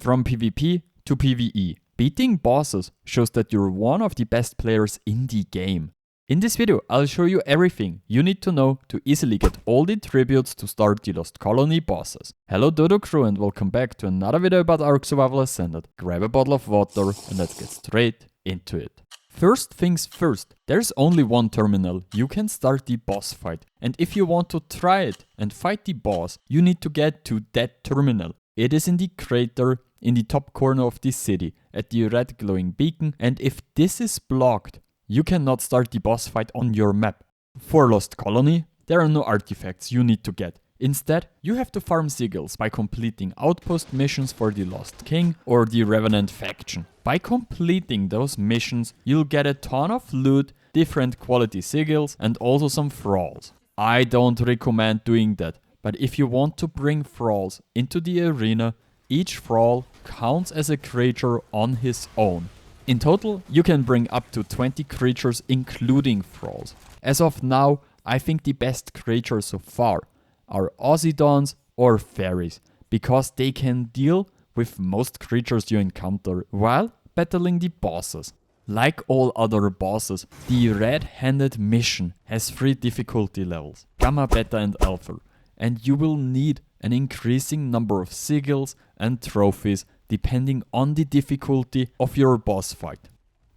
From PvP to PvE, beating bosses shows that you're one of the best players in the game. In this video, I'll show you everything you need to know to easily get all the tributes to start the Lost Colony bosses. Hello Dodo crew and welcome back to another video about ARK Survival Ascended. Grab a bottle of water and let's get straight into it. First things first, there's only one terminal you can start the boss fight, and if you want to try it and fight the boss, you need to get to that terminal. It is in the crater in the top corner of the city at the red glowing beacon, and if this is blocked, you cannot start the boss fight on your map. For Lost Colony, there are no artifacts you need to get. Instead, you have to farm sigils by completing outpost missions for the Lost King or the Revenant faction. By completing those missions, you'll get a ton of loot, different quality sigils and also some thralls. I don't recommend doing that, but if you want to bring thralls into the arena, each thrall counts as a creature on his own. In total, you can bring up to 20 creatures including thralls. As of now, I think the best creatures so far are Ossidons or fairies, because they can deal with most creatures you encounter while battling the bosses. Like all other bosses, the red-handed mission has 3 difficulty levels, Gamma, Beta and Alpha, and you will need an increasing number of sigils and trophies depending on the difficulty of your boss fight.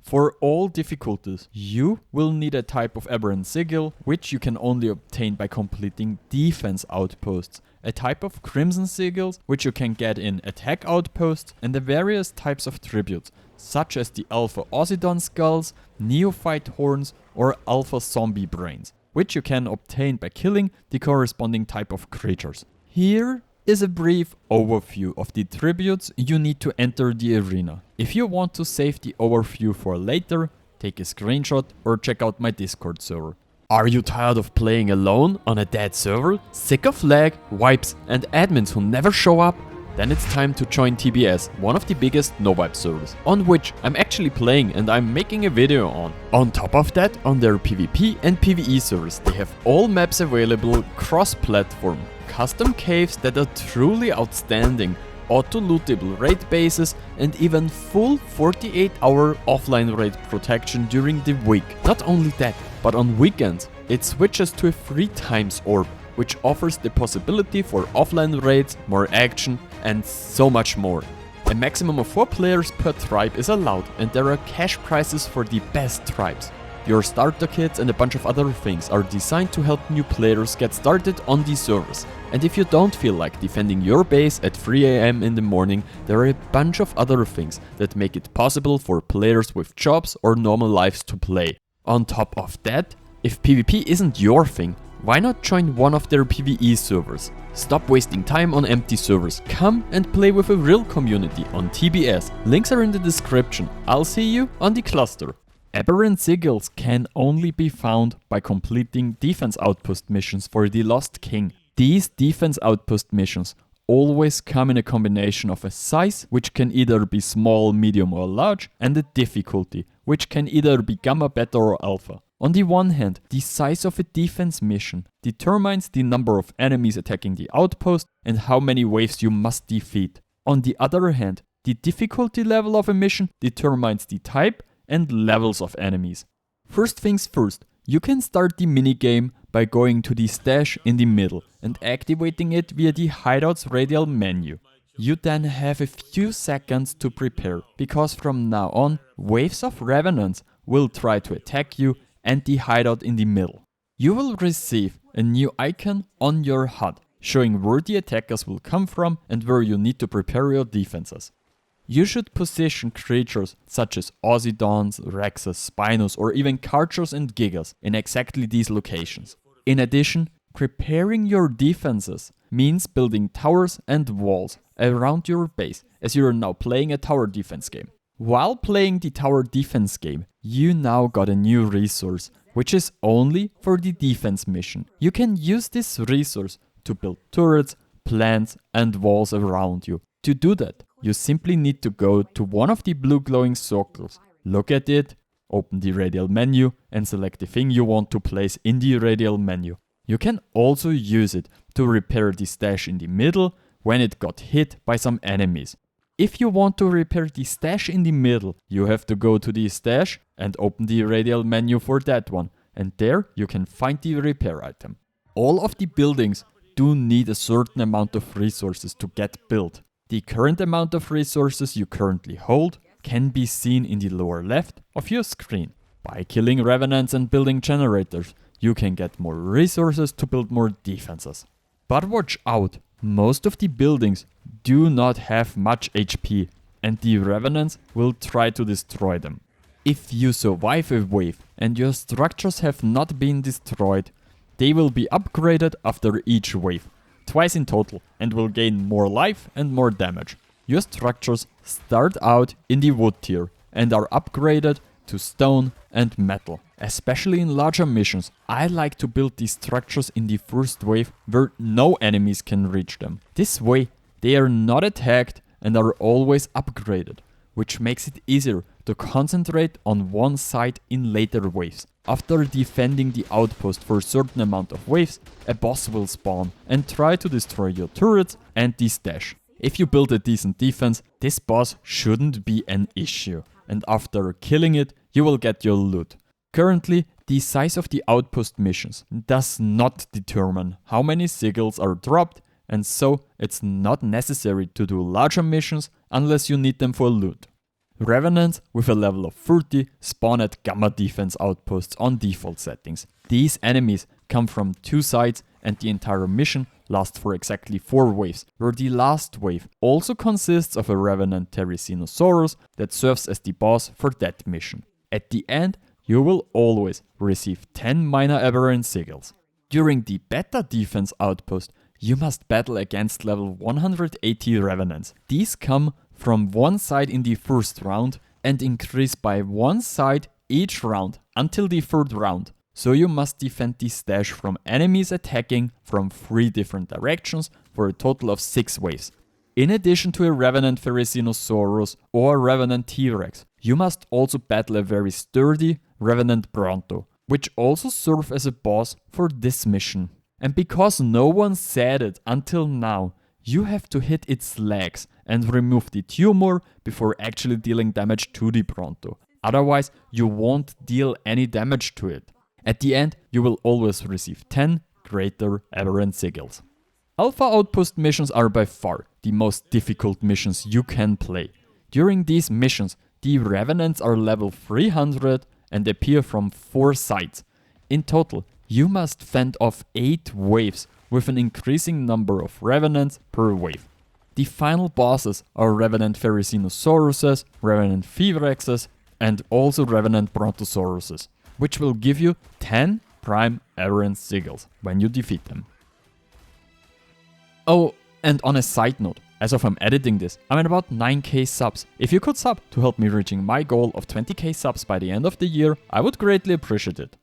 For all difficulties, you will need a type of Aberrant Sigil, which you can only obtain by completing Defence Outposts, a type of Crimson Sigils, which you can get in Attack Outposts, and the various types of tributes, such as the Alpha Ossidon Skulls, Neophyte Horns, or Alpha Zombie Brains, which you can obtain by killing the corresponding type of creatures. Here is a brief overview of the tributes you need to enter the arena. If you want to save the overview for later, take a screenshot or check out my Discord server. Are you tired of playing alone on a dead server? Sick of lag, wipes and admins who never show up? Then it's time to join TBS, one of the biggest no-wipe servers, on which I'm actually playing and I'm making a video on. On top of that, on their PvP and PvE servers, they have all maps available cross-platform, custom caves that are truly outstanding, auto-lootable raid bases, and even full 48-hour offline raid protection during the week. Not only that, but on weekends, it switches to a 3 times orb, which offers the possibility for offline raids, more action, and so much more. A maximum of 4 players per tribe is allowed, and there are cash prizes for the best tribes. Your starter kits and a bunch of other things are designed to help new players get started on these servers. And if you don't feel like defending your base at 3 AM in the morning, there are a bunch of other things that make it possible for players with jobs or normal lives to play. On top of that, if PvP isn't your thing, why not join one of their PvE servers? Stop wasting time on empty servers. Come and play with a real community on TBS. Links are in the description. I'll see you on the cluster. Aberrant Sigils can only be found by completing Defence Outpost missions for the Lost King. These Defence Outpost missions always come in a combination of a size, which can either be small, medium or large, and a difficulty, which can either be Gamma, Beta or Alpha. On the one hand, the size of a defense mission determines the number of enemies attacking the outpost and how many waves you must defeat. On the other hand, the difficulty level of a mission determines the type and levels of enemies. First things first, you can start the minigame by going to the stash in the middle and activating it via the hideout's radial menu. You then have a few seconds to prepare, because from now on, waves of revenants will try to attack you and the hideout in the middle. You will receive a new icon on your HUD, showing where the attackers will come from and where you need to prepare your defenses. You should position creatures such as Ossidons, Rexes, Spinos or even Karchers and Gigas in exactly these locations. In addition, preparing your defenses means building towers and walls around your base, as you are now playing a tower defense game. While playing the tower defense game, you now got a new resource, which is only for the defense mission. You can use this resource to build turrets, plants and walls around you. To do that, you simply need to go to one of the blue glowing circles, look at it, open the radial menu and select the thing you want to place in the radial menu. You can also use it to repair the stash in the middle when it got hit by some enemies. If you want to repair the stash in the middle, you have to go to the stash and open the radial menu for that one, and there you can find the repair item. All of the buildings do need a certain amount of resources to get built. The current amount of resources you currently hold can be seen in the lower left of your screen. By killing revenants and building generators, you can get more resources to build more defenses. But watch out, most of the buildings do not have much HP, and the revenants will try to destroy them. If you survive a wave and your structures have not been destroyed, they will be upgraded after each wave, twice in total, and will gain more life and more damage. Your structures start out in the wood tier and are upgraded to stone and metal. Especially in larger missions, I like to build these structures in the first wave where no enemies can reach them. This way, they are not attacked and are always upgraded, which makes it easier to concentrate on one side in later waves. After defending the outpost for a certain amount of waves, a boss will spawn and try to destroy your turrets and the stash. If you build a decent defense, this boss shouldn't be an issue, and after killing it, you will get your loot. Currently, the size of the outpost missions does not determine how many sigils are dropped, and so it's not necessary to do larger missions unless you need them for loot. Revenants with a level of 30 spawn at Gamma Defense Outposts on default settings. These enemies come from two sides and the entire mission lasts for exactly 4 waves, where the last wave also consists of a Revenant Therizinosaurus that serves as the boss for that mission. At the end, you will always receive 10 minor aberrant sigils. During the Beta Defense Outpost, you must battle against level 180 Revenants. These come from one side in the first round and increase by one side each round until the third round. So you must defend the stash from enemies attacking from 3 different directions for a total of 6 waves. In addition to a Revenant Therizinosaurus or a Revenant T-Rex, you must also battle a very sturdy Revenant Bronto, which also serve as a boss for this mission. And because no one said it until now, you have to hit its legs and remove the tumor before actually dealing damage to the Bronto. Otherwise, you won't deal any damage to it. At the end, you will always receive 10 greater aberrant sigils. Alpha Outpost missions are by far the most difficult missions you can play. During these missions, the Revenants are level 300 and appear from 4 sides. In total, you must fend off 8 waves with an increasing number of Revenants per wave. The final bosses are Revenant Therizinosaurus, Revenant T-Rexes, and also Revenant Brontosauruses, which will give you 10 Prime Aberrant Sigils when you defeat them. Oh, and on a side note, as of I'm editing this, I'm at about 9k subs. If you could sub to help me reaching my goal of 20k subs by the end of the year, I would greatly appreciate it.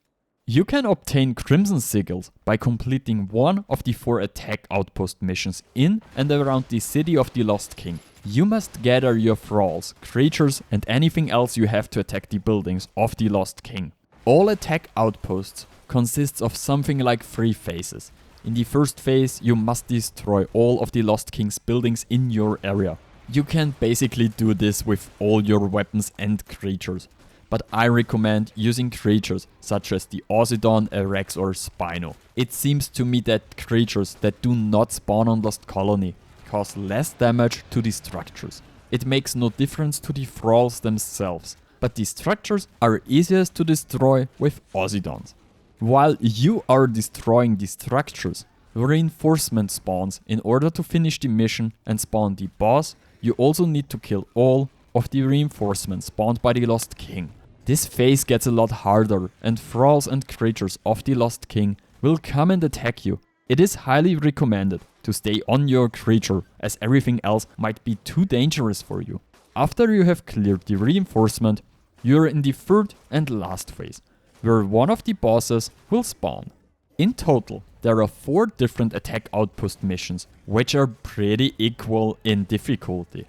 You can obtain Crimson Sigils by completing one of the 4 Attack Outpost missions in and around the City of the Lost King. You must gather your thralls, creatures and anything else you have to attack the buildings of the Lost King. All Attack Outposts consists of something like 3 phases. In the first phase, you must destroy all of the Lost King's buildings in your area. You can basically do this with all your weapons and creatures, but I recommend using creatures such as the Ossidon, Rex or Spino. It seems to me that creatures that do not spawn on Lost Colony cause less damage to the structures. It makes no difference to the thralls themselves, but the structures are easiest to destroy with Ossidons. While you are destroying the structures, reinforcement spawns in order to finish the mission and spawn the boss. You also need to kill all of the reinforcements spawned by the Lost King. This phase gets a lot harder and thralls and creatures of the Lost King will come and attack you. It is highly recommended to stay on your creature as everything else might be too dangerous for you. After you have cleared the reinforcement, you are in the third and last phase, where one of the bosses will spawn. In total, there are 4 different Attack Outpost missions, which are pretty equal in difficulty.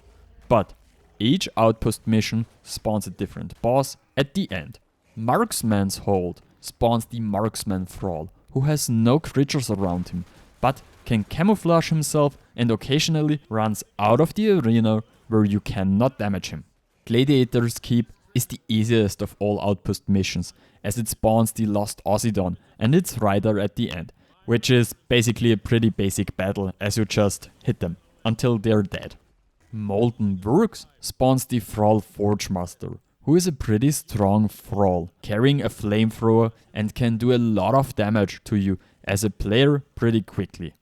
But each outpost mission spawns a different boss at the end. Marksman's Hold spawns the Marksman Thrall, who has no creatures around him, but can camouflage himself and occasionally runs out of the arena where you cannot damage him. Gladiator's Keep is the easiest of all Outpost missions, as it spawns the Lost Ossidon and its rider at the end, which is basically a pretty basic battle as you just hit them until they're dead. Molten Works spawns the Thrall Forgemaster, who is a pretty strong thrall, carrying a flamethrower and can do a lot of damage to you as a player pretty quickly.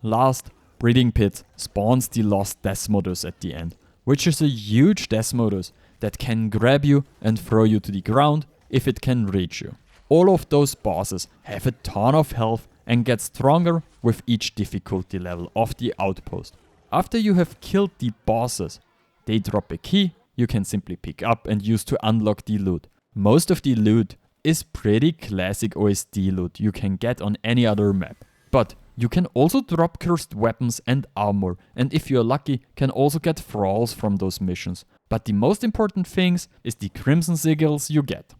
Last, Breeding Pit spawns the Lost Desmodus at the end, which is a huge Desmodus that can grab you and throw you to the ground if it can reach you. All of those bosses have a ton of health and get stronger with each difficulty level of the Outpost. After you have killed the bosses, they drop a key you can simply pick up and use to unlock the loot. Most of the loot is pretty classic OSD loot you can get on any other map. But you can also drop cursed weapons and armor, and if you're lucky, can also get thralls from those missions. But the most important things is the Crimson Sigils you get.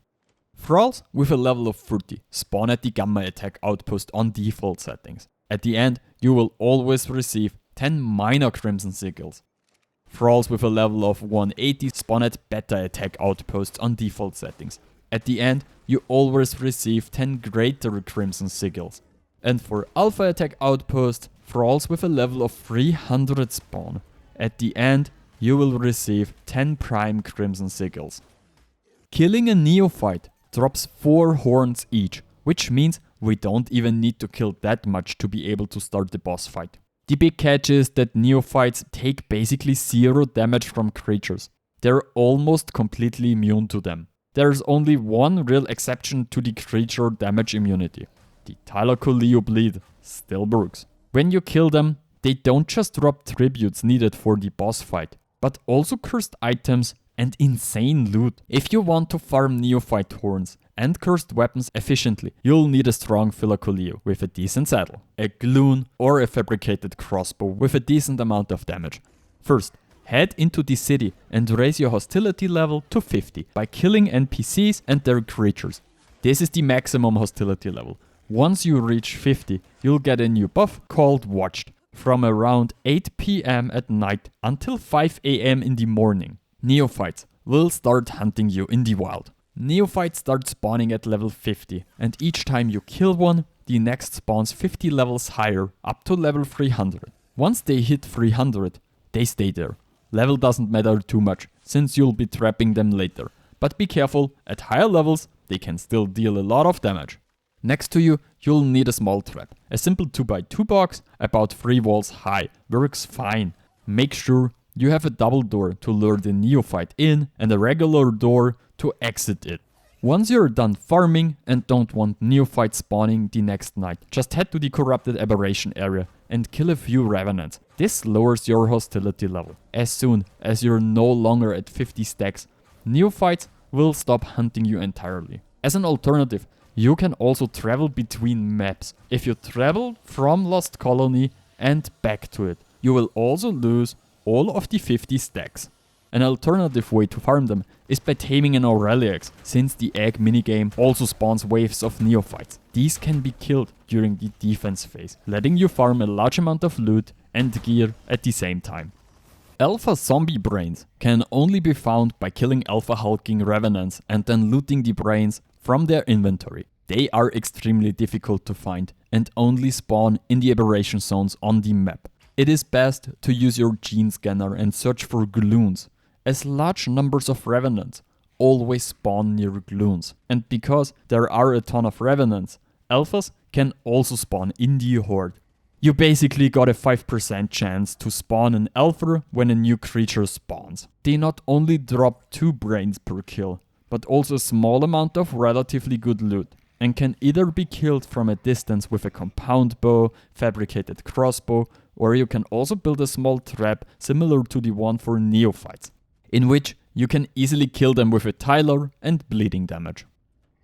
Thralls with a level of 30 spawn at the Gamma Attack Outpost on default settings. At the end, you will always receive 10 minor Crimson Sigils. Thralls with a level of 180 spawn at Beta Attack Outposts on default settings. At the end, you always receive 10 greater Crimson Sigils. And for Alpha Attack Outposts, Thralls with a level of 300 spawn. At the end, you will receive 10 Prime Crimson Sigils. Killing a Neophyte drops 4 horns each, which means we don't even need to kill that much to be able to start the boss fight. The big catch is that Neophytes take basically 0 damage from creatures. They're almost completely immune to them. There's only one real exception to the creature damage immunity. The Thylacoleo Bleed still works. When you kill them, they don't just drop tributes needed for the boss fight, but also cursed items and insane loot. If you want to farm Neophyte Horns and cursed weapons efficiently, you'll need a strong Thylacoleo with a decent saddle, a Gloon or a fabricated crossbow with a decent amount of damage. First, head into the city and raise your hostility level to 50 by killing NPCs and their creatures. This is the maximum hostility level. Once you reach 50, you'll get a new buff called Watched from around 8 PM at night until 5 AM in the morning. Neophytes will start hunting you in the wild. Neophytes start spawning at level 50, and each time you kill one, the next spawns 50 levels higher, up to level 300. Once they hit 300, they stay there. Level doesn't matter too much, since you'll be trapping them later. But be careful, at higher levels, they can still deal a lot of damage. Next to you, you'll need a small trap. A simple 2x2 box, about 3 walls high, works fine. Make sure you have a double door to lure the Neophyte in and a regular door to exit it. Once you're done farming and don't want Neophyte spawning the next night, just head to the Corrupted Aberration area and kill a few Revenants. This lowers your hostility level. As soon as you're no longer at 50 stacks, Neophytes will stop hunting you entirely. As an alternative, you can also travel between maps. If you travel from Lost Colony and back to it, you will also lose all of the 50 stacks. An alternative way to farm them is by taming an Aureliax, since the egg minigame also spawns waves of Neophytes. These can be killed during the defense phase, letting you farm a large amount of loot and gear at the same time. Alpha zombie brains can only be found by killing alpha hulking revenants and then looting the brains from their inventory. They are extremely difficult to find and only spawn in the aberration zones on the map. It is best to use your gene scanner and search for gloons, as large numbers of revenants always spawn near gloons. And because there are a ton of revenants, alphas can also spawn in the horde. You basically got a 5% chance to spawn an alpha when a new creature spawns. They not only drop 2 brains per kill, but also a small amount of relatively good loot, and can either be killed from a distance with a compound bow, fabricated crossbow, or you can also build a small trap similar to the one for Neophytes, in which you can easily kill them with a Tyler and bleeding damage.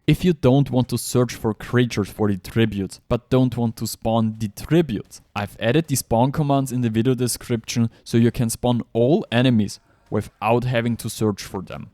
If you don't want to search for creatures for the tributes, but don't want to spawn the tributes, I've added the spawn commands in the video description so you can spawn all enemies without having to search for them.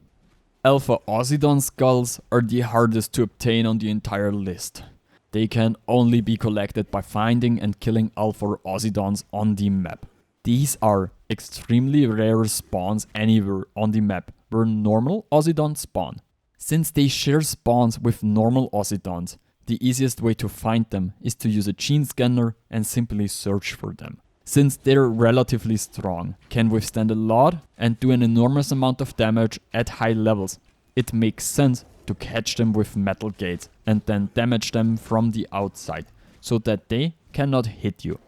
Alpha Ossidon Skulls are the hardest to obtain on the entire list. They can only be collected by finding and killing Alpha Ossidons on the map. These are extremely rare spawns anywhere on the map where normal Ossidons spawn. Since they share spawns with normal Ossidons, the easiest way to find them is to use a gene scanner and simply search for them. Since they're relatively strong, can withstand a lot and do an enormous amount of damage at high levels, it makes sense to catch them with metal gates and then damage them from the outside, so that they cannot hit you.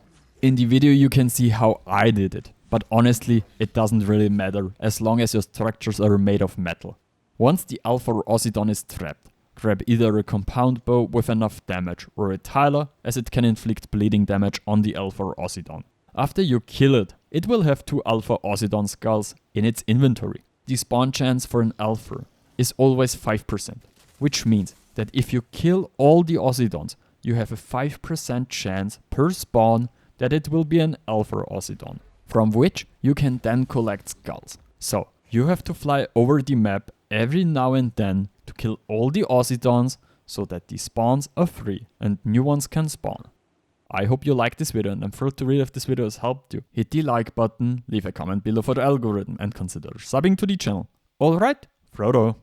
In the video you can see how I did it, but honestly it doesn't really matter as long as your structures are made of metal. Once the Alpha Ossidon is trapped, grab either a compound bow with enough damage or a Tyler, as it can inflict bleeding damage on the Alpha Ossidon. After you kill it, it will have 2 Alpha Ossidon Skulls in its inventory. The spawn chance for an Alpha is always 5%, which means that if you kill all the Ossidons, you have a 5% chance per spawn that it will be an Alpha Ossidon, from which you can then collect skulls. So, you have to fly over the map every now and then to kill all the Ossidons so that the spawns are free and new ones can spawn. I hope you liked this video, and I'm thrilled to read if this video has helped you. Hit the like button, leave a comment below for the algorithm, and consider subbing to the channel. Alright, Frodo.